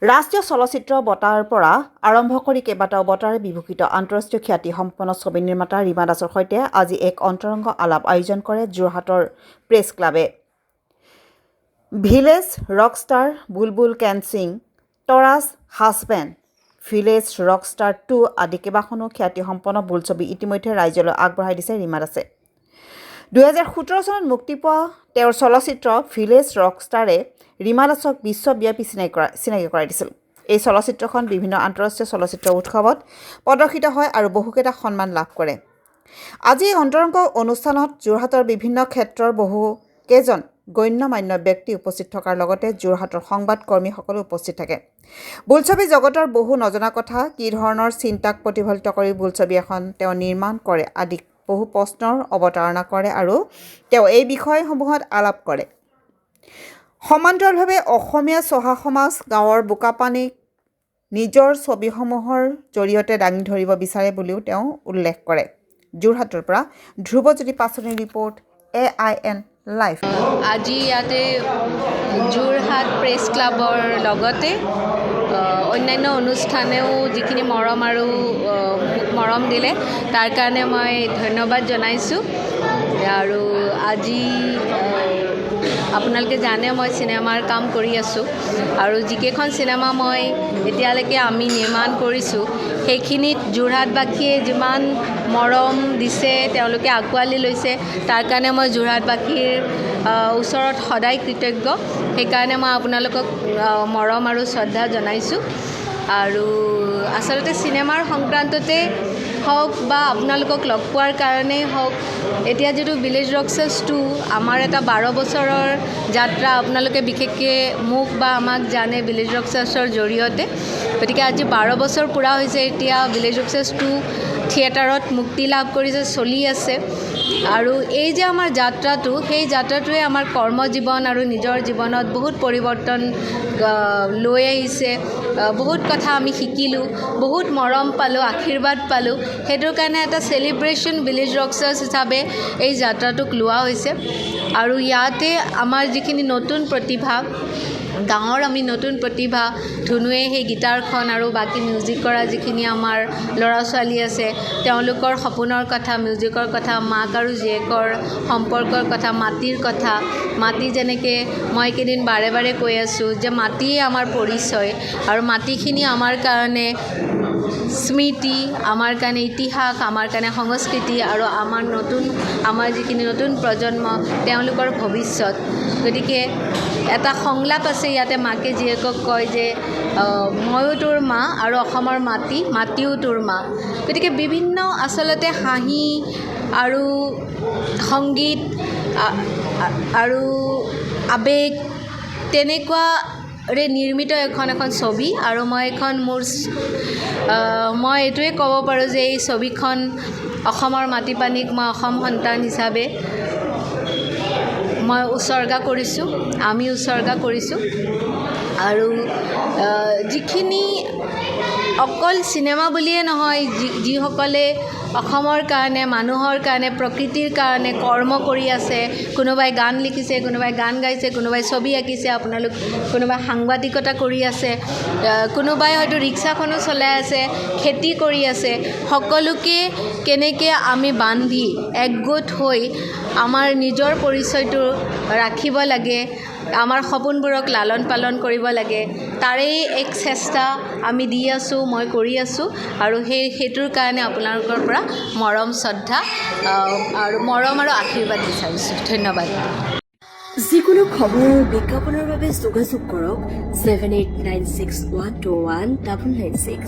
ৰাষ্ট্ৰীয় চলচ্চিত্ৰ বঁটাৰ পৰা আৰম্ভ কৰি কেইবাটাও বঁটাৰে বিভূষিত আন্তঃৰাষ্ট্ৰীয় খ্যাতিসম্পন্ন ছবি নিৰ্মাতা ৰীমা দাসৰ সৈতে আজি এক অন্তৰংগ আলাপ আয়োজন কৰে যোৰহাটৰ প্ৰেছ ক্লাবে। ভিলেজ ৰকষ্টাৰ বুলবুল কেন সিং, তৰাজ হাছবেণ্ড, ভিলেজ ৰকষ্টাৰ 2 আদি কেইবাখনো খ্যাতিসম্পন্ন বোলছবি ইতিমধ্যে ৰাইজলৈ আগবঢ়াই দিছে ৰীমা দাসে। 2017 চনত মুক্তি পোৱা তেওঁৰ চলচ্চিত্ৰ ভিলেজ ৰকষ্টাৰে ৰীমা দাসক বিশ্বব্যাপী চিনাকি কৰাই দিছিল। এই চলচ্চিত্ৰখন বিভিন্ন আন্তঃৰাষ্ট্ৰীয় চলচ্চিত্ৰ উৎসৱত প্ৰদৰ্শিত হয় আৰু বহুকেইটা সন্মান লাভ কৰে। আজি এই অন্তৰংগ অনুষ্ঠানত যোৰহাটৰ বিভিন্ন ক্ষেত্ৰৰ বহুকেইজন গণ্যমান্য ব্যক্তি উপস্থিত থকাৰ লগতে যোৰহাটৰ সংবাদ কৰ্মীসকলো উপস্থিত থাকে। বোলছবি জগতৰ বহু নজনা কথা, কি ধৰণৰ চিন্তাক প্ৰতিফলিত কৰি বোলছবি এখন তেওঁ নিৰ্মাণ কৰে আদি বহু প্ৰশ্নৰ অৱতাৰণা কৰে আৰু তেওঁ এই বিষয়সমূহত আলাপ কৰে। সমান্তৰালভাৱে অসমীয়া চহা সমাজ, গাঁৱৰ বোকাপানীক নিজৰ ছবিসমূহৰ জৰিয়তে দাঙি ধৰিব বিচাৰে বুলিও তেওঁ উল্লেখ কৰে। যোৰহাটৰ পৰা ধ্ৰুৱজ্যোতি পাচনিৰ ৰিপৰ্ট, AIN লাইভ। আজি ইয়াতে যোৰহাট প্ৰেছ ক্লাবৰ লগতে অন্যান্য অনুষ্ঠানেও যিখিনি মৰম আৰু মৰম দিলে তাৰ কাৰণে মই ধন্যবাদ জনাইছোঁ। আৰু আজি আপোনালোকে জানে মই চিনেমাৰ কাম কৰি আছোঁ আৰু যিকেইখন চিনেমা মই এতিয়ালৈকে আমি নিৰ্মাণ কৰিছোঁ সেইখিনিত যোৰহাটবাসীয়ে যিমান মৰম দিছে, তেওঁলোকে আঁকোৱালি লৈছে, তাৰ কাৰণে মই যোৰহাটবাসীৰ ওচৰত সদায় কৃতজ্ঞ। সেইকাৰণে মই আপোনালোকক মৰম আৰু শ্ৰদ্ধা জনাইছোঁ। আৰু আচলতে চিনেমাৰ সংক্ৰান্ততে হওক বা আপোনালোকক লগ পোৱাৰ কাৰণেই হওক, এতিয়া যিটো ভিলেজ ৰকষ্টাৰ্ছ 2 আমাৰ এটা 12 বছৰৰ যাত্ৰা, আপোনালোকে বিশেষকৈ মোক বা আমাক জানে ভিলেজ ৰকষ্টাৰ্ছৰ জৰিয়তে। গতিকে আজি 12 বছৰ পূৰা হৈছে। এতিয়া ভিলেজ ৰকষ্টাৰ্ছ 2 থিয়েটাৰত মুক্তি লাভ কৰিছে, চলি আছে। আৰু এই যে আমাৰ যাত্ৰাটো, সেই যাত্ৰাটোৱে আমাৰ কৰ্মজীৱন আৰু নিজৰ জীৱনত বহুত পৰিৱৰ্তন লৈ আহিছে। বহুত কথা আমি শিকিলোঁ, বহুত মৰম পালোঁ, আশীৰ্বাদ পালোঁ। সেইটোৰ কাৰণে এটা চেলিব্ৰেশ্যন ভিলেজ ৰকষ্টাৰ্ছ হিচাপে এই যাত্ৰাটোক লোৱা হৈছে। আৰু ইয়াতে আমাৰ যিখিনি নতুন প্ৰতিভা, গাঁৱৰ আমি নতুন প্ৰতিভা, ধুনুৱে সেই গীটাৰখন আৰু বাকী মিউজিক কৰা যিখিনি আমাৰ ল'ৰা ছোৱালী আছে, তেওঁলোকৰ সপোনৰ কথা, মিউজিকৰ কথা, মাক আৰু জীয়েকৰ সম্পৰ্কৰ কথা, মাটিৰ কথা। মাটি যেনেকৈ মই কেইদিন বাৰে বাৰে কৈ আছোঁ যে মাটিয়ে আমাৰ পৰিচয় আৰু মাটিখিনি আমাৰ কাৰণে স্মৃতি, আমাৰ কাৰণে ইতিহাস, আমাৰ কাৰণে সংস্কৃতি আৰু আমাৰ যিখিনি নতুন প্ৰজন্ম, তেওঁলোকৰ ভৱিষ্যত। গতিকে এটা সংলাপ আছে ইয়াতে, মাকে জীয়েকক কয় যে ময়ো তোৰ মা আৰু অসমৰ মাটিও তোৰ মা। গতিকে বিভিন্ন আচলতে হাঁহি আৰু সংগীত আৰু আৱেগ তেনেকুৱাৰে নিৰ্মিত এখন ছবি। আৰু মই এইটোৱে ক'ব পাৰোঁ যে এই ছবিখন অসমৰ মাটি পানীক মই অসম সন্তান হিচাপে মই আমি উৎসৰ্গা কৰিছোঁ। আৰু যিখিনি অকল চিনেমা বুলিয়ে নহয়, যিসকলে অসমৰ কাৰণে, মানুহৰ কাৰণে, প্ৰকৃতিৰ কাৰণে কৰ্ম কৰি আছে, কোনোবাই গান লিখিছে, কোনোবাই গান গাইছে, কোনোবাই ছবি আঁকিছে, কোনোবাই সাংবাদিকতা কৰি আছে, কোনোবাই হয়তো ৰিক্সাখনো চলাই আছে, খেতি কৰি আছে, সকলোকে কেনেকৈ আমি বান্ধি একগোট হৈ আমাৰ নিজৰ পৰিচয়টো ৰাখিব লাগে, আমাৰ সপোনবোৰক লালন পালন কৰিব লাগে, তাৰেই এক চেষ্টা আমি দি আছোঁ, মই কৰি আছোঁ। আৰু সেইটোৰ কাৰণে আপোনালোকৰ পৰা মৰম শ্ৰদ্ধা আৰু আশীৰ্বাদ বিচাৰিছোঁ। ধন্যবাদ। যিকোনো খবৰ আৰু বিজ্ঞাপনৰ বাবে যোগাযোগ কৰক 7896121996।